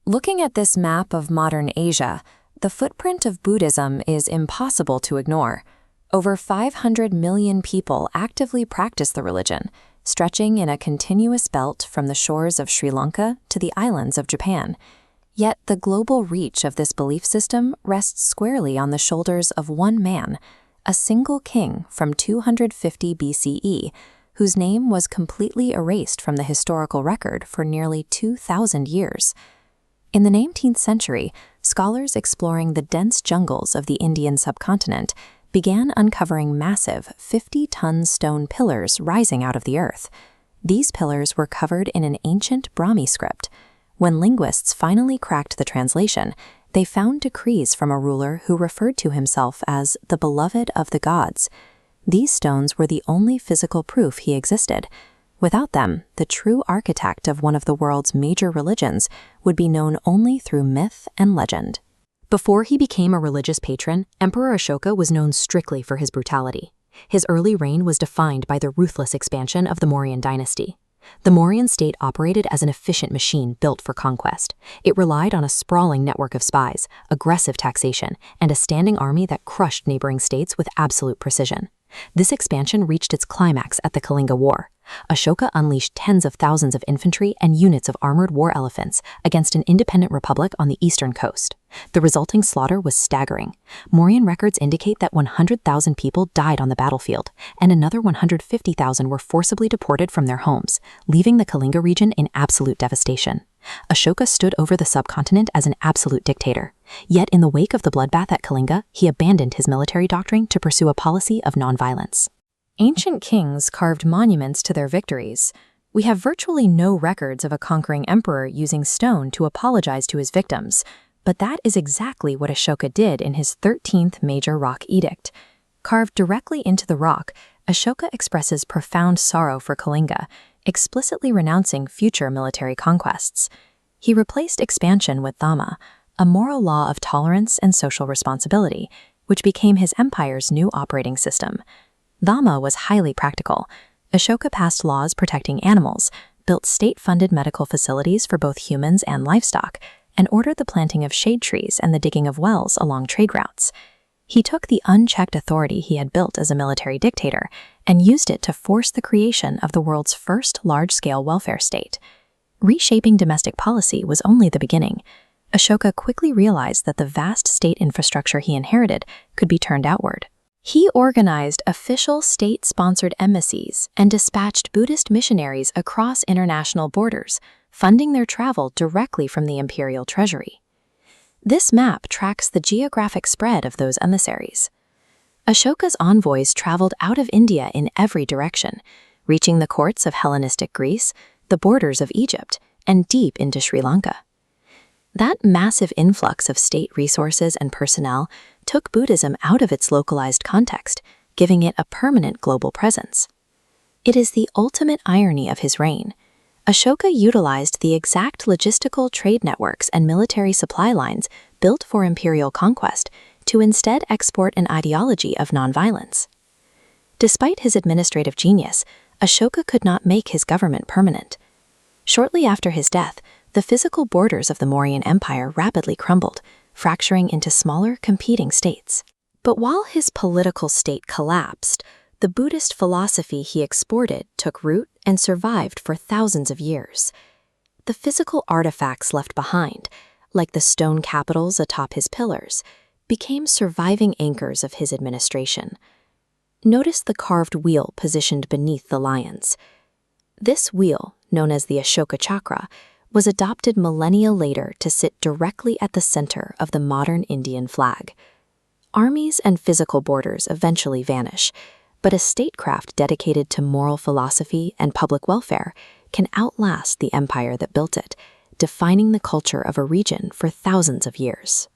Looking at this map of modern Asia, the footprint of Buddhism is impossible to ignore. Over 500 million people actively practice the religion, stretching in a continuous belt from the shores of Sri Lanka to the islands of Japan. Yet the global reach of this belief system rests squarely on the shoulders of one man, a single king from 250 BCE, whose name was completely erased from the historical record for nearly 2,000 years. In the 19th century, scholars exploring the dense jungles of the Indian subcontinent began uncovering massive 50-ton stone pillars rising out of the earth. These pillars were covered in an ancient Brahmi script. When linguists finally cracked the translation, they found decrees from a ruler who referred to himself as the beloved of the gods. These stones were the only physical proof he existed. Without them, the true architect of one of the world's major religions would be known only through myth and legend. Before he became a religious patron, Emperor Ashoka was known strictly for his brutality. His early reign was defined by the ruthless expansion of the Mauryan dynasty. The Mauryan state operated as an efficient machine built for conquest. It relied on a sprawling network of spies, aggressive taxation, and a standing army that crushed neighboring states with absolute precision. This expansion reached its climax at the Kalinga War. Ashoka unleashed tens of thousands of infantry and units of armored war elephants against an independent republic on the eastern coast. The resulting slaughter was staggering. Mauryan records indicate that 100,000 people died on the battlefield, and another 150,000 were forcibly deported from their homes, leaving the Kalinga region in absolute devastation. Ashoka stood over the subcontinent as an absolute dictator. Yet in the wake of the bloodbath at Kalinga, he abandoned his military doctrine to pursue a policy of nonviolence. Ancient kings carved monuments to their victories. We have virtually no records of a conquering emperor using stone to apologize to his victims, but that is exactly what Ashoka did in his 13th major rock edict. Carved directly into the rock, Ashoka expresses profound sorrow for Kalinga, explicitly renouncing future military conquests. He replaced expansion with Dhamma, a moral law of tolerance and social responsibility, which became his empire's new operating system. Dhamma was highly practical. Ashoka passed laws protecting animals, built state-funded medical facilities for both humans and livestock, and ordered the planting of shade trees and the digging of wells along trade routes. He took the unchecked authority he had built as a military dictator and used it to force the creation of the world's first large-scale welfare state. Reshaping domestic policy was only the beginning. Ashoka quickly realized that the vast state infrastructure he inherited could be turned outward. He organized official state-sponsored embassies and dispatched Buddhist missionaries across international borders, funding their travel directly from the imperial treasury. This map tracks the geographic spread of those emissaries. Ashoka's envoys traveled out of India in every direction, reaching the courts of Hellenistic Greece, the borders of Egypt, and deep into Sri Lanka. That massive influx of state resources and personnel took Buddhism out of its localized context, giving it a permanent global presence. It is the ultimate irony of his reign. Ashoka utilized the exact logistical trade networks and military supply lines built for imperial conquest to instead export an ideology of nonviolence. Despite his administrative genius, Ashoka could not make his government permanent. Shortly after his death, the physical borders of the Mauryan Empire rapidly crumbled, fracturing into smaller, competing states. But while his political state collapsed, the Buddhist philosophy he exported took root and survived for thousands of years. The physical artifacts left behind, like the stone capitals atop his pillars, became surviving anchors of his administration. Notice the carved wheel positioned beneath the lions. This wheel, known as the Ashoka Chakra, was adopted millennia later to sit directly at the center of the modern Indian flag. Armies and physical borders eventually vanish, but a statecraft dedicated to moral philosophy and public welfare can outlast the empire that built it, defining the culture of a region for thousands of years.